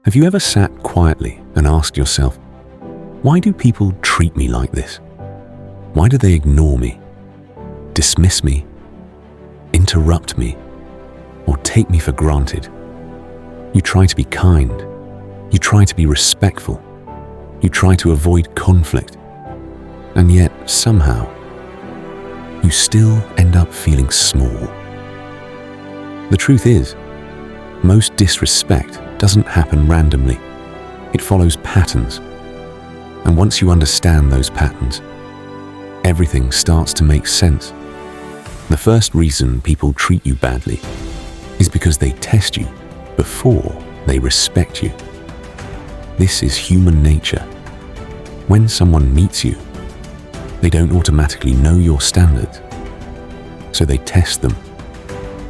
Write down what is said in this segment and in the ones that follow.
Have you ever sat quietly and asked yourself, why do people treat me like this? Why do they ignore me, dismiss me, interrupt me, or take me for granted? You try to be kind. You try to be respectful. You try to avoid conflict. And yet, somehow, you still end up feeling small. The truth is, most disrespect doesn't happen randomly. It follows patterns. And once you understand those patterns, everything starts to make sense. The first reason people treat you badly is because they test you before they respect you. This is human nature. When someone meets you, they don't automatically know your standards. So they test them.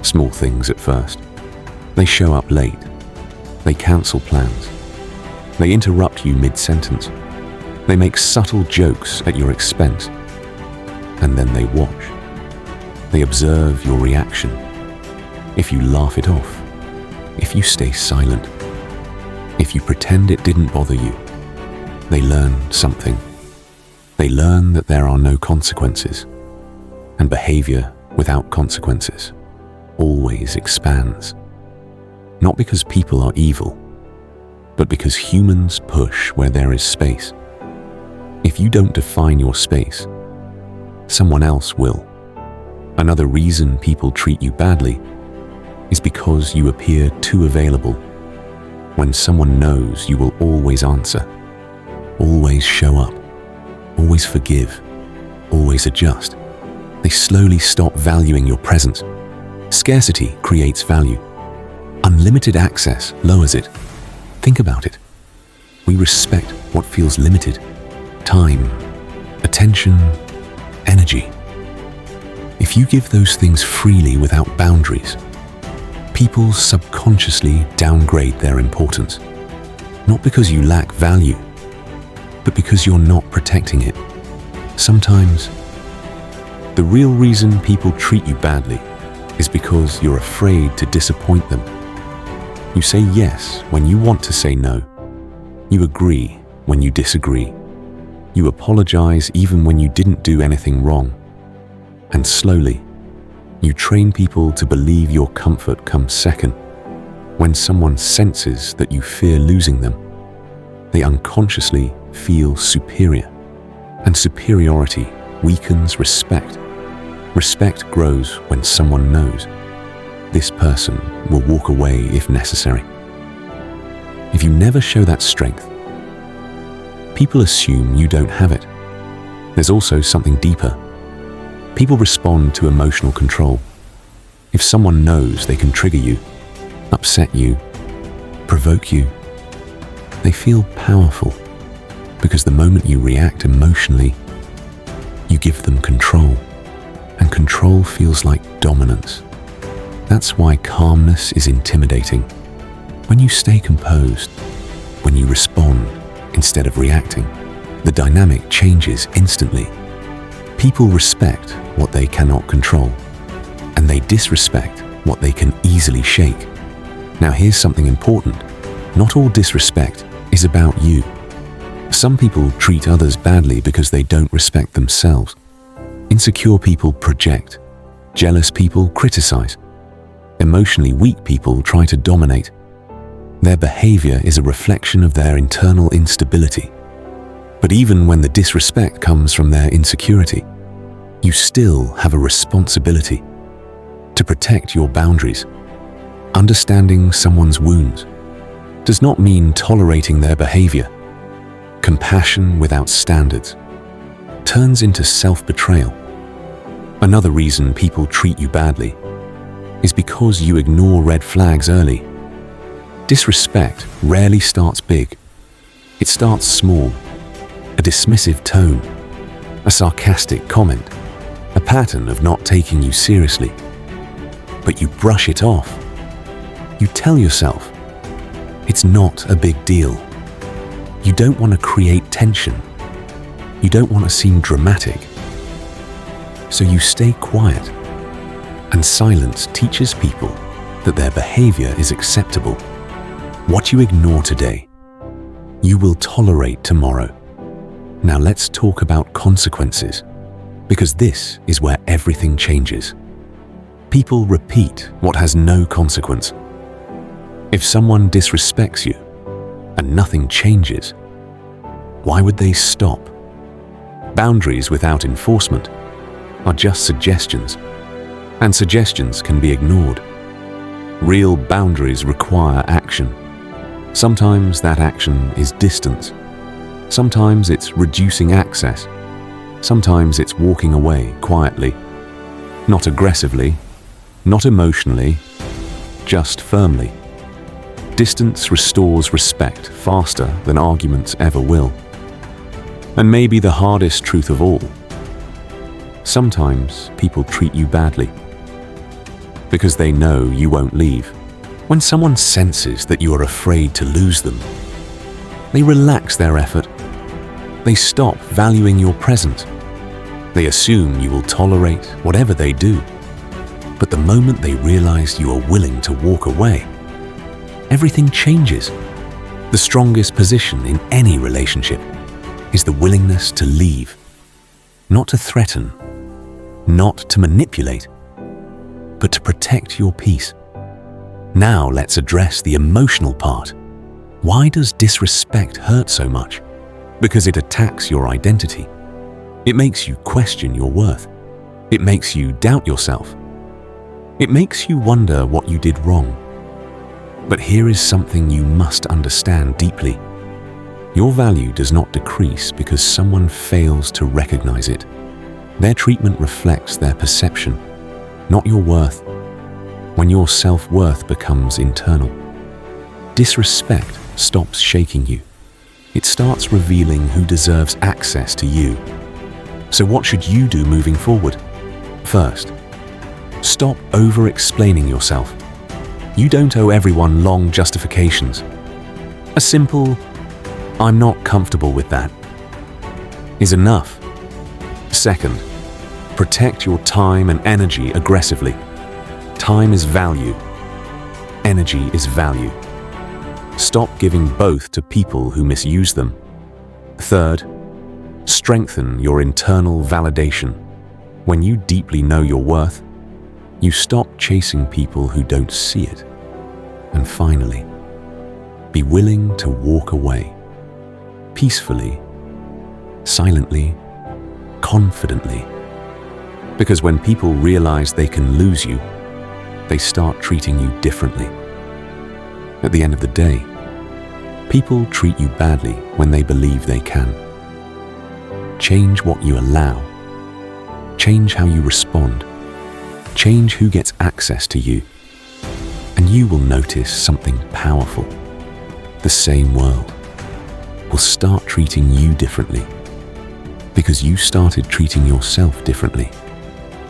Small things at first. They show up late. They cancel plans. They interrupt you mid-sentence. They make subtle jokes at your expense. And then they watch. They observe your reaction. If you laugh it off, if you stay silent, if you pretend it didn't bother you, they learn something. They learn that there are no consequences, and behavior without consequences always expands. Not because people are evil, but because humans push where there is space. If you don't define your space, someone else will. Another reason people treat you badly is because you appear too available. When someone knows you will always answer, always show up, always forgive, always adjust, they slowly stop valuing your presence. Scarcity creates value. Unlimited access lowers it. Think about it. We respect what feels limited. Time, attention, energy. If you give those things freely without boundaries, people subconsciously downgrade their importance. Not because you lack value, but because you're not protecting it. Sometimes, the real reason people treat you badly is because you're afraid to disappoint them. You say yes when you want to say no. You agree when you disagree. You apologize even when you didn't do anything wrong. And slowly, you train people to believe your comfort comes second. When someone senses that you fear losing them, they unconsciously feel superior. And superiority weakens respect. Respect grows when someone knows this person will walk away if necessary. If you never show that strength, people assume you don't have it. There's also something deeper. People respond to emotional control. If someone knows they can trigger you, upset you, provoke you, they feel powerful because the moment you react emotionally, you give them control, and control feels like dominance. That's why calmness is intimidating. When you stay composed, when you respond instead of reacting, the dynamic changes instantly. People respect what they cannot control, and they disrespect what they can easily shake. Now here's something important. Not all disrespect is about you. Some people treat others badly because they don't respect themselves. Insecure people project. Jealous people criticize. Emotionally weak people try to dominate. Their behavior is a reflection of their internal instability. But even when the disrespect comes from their insecurity, you still have a responsibility to protect your boundaries. Understanding someone's wounds does not mean tolerating their behavior. Compassion without standards turns into self-betrayal. Another reason people treat you badly is because you ignore red flags early. Disrespect rarely starts big. It starts small. A dismissive tone, a sarcastic comment, a pattern of not taking you seriously. But you brush it off. You tell yourself, it's not a big deal. You don't want to create tension. You don't want to seem dramatic. So you stay quiet. And silence teaches people that their behavior is acceptable. What you ignore today, you will tolerate tomorrow. Now let's talk about consequences, because this is where everything changes. People repeat what has no consequence. If someone disrespects you and nothing changes, why would they stop? Boundaries without enforcement are just suggestions, and suggestions can be ignored. Real boundaries require action. Sometimes that action is distance. Sometimes it's reducing access. Sometimes it's walking away quietly. Not aggressively, not emotionally, just firmly. Distance restores respect faster than arguments ever will. And maybe the hardest truth of all, sometimes people treat you badly because they know you won't leave. When someone senses that you are afraid to lose them, they relax their effort. They stop valuing your presence. They assume you will tolerate whatever they do. But the moment they realize you are willing to walk away, everything changes. The strongest position in any relationship is the willingness to leave, not to threaten, not to manipulate, but to protect your peace. Now let's address the emotional part. Why does disrespect hurt so much? Because it attacks your identity. It makes you question your worth. It makes you doubt yourself. It makes you wonder what you did wrong. But here is something you must understand deeply. Your value does not decrease because someone fails to recognize it. Their treatment reflects their perception, not your worth. When your self-worth becomes internal, disrespect stops shaking you. It starts revealing who deserves access to you. So what should you do moving forward? First, stop over-explaining yourself. You don't owe everyone long justifications. A simple, "I'm not comfortable with that," is enough. Second, protect your time and energy aggressively. Time is value. Energy is value. Stop giving both to people who misuse them. Third, strengthen your internal validation. When you deeply know your worth, you stop chasing people who don't see it. And finally, be willing to walk away. Peacefully, silently, confidently. Because when people realize they can lose you, they start treating you differently. At the end of the day, people treat you badly when they believe they can. Change what you allow. Change how you respond. Change who gets access to you. And you will notice something powerful. The same world will start treating you differently because you started treating yourself differently.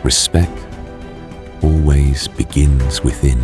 Respect always begins within.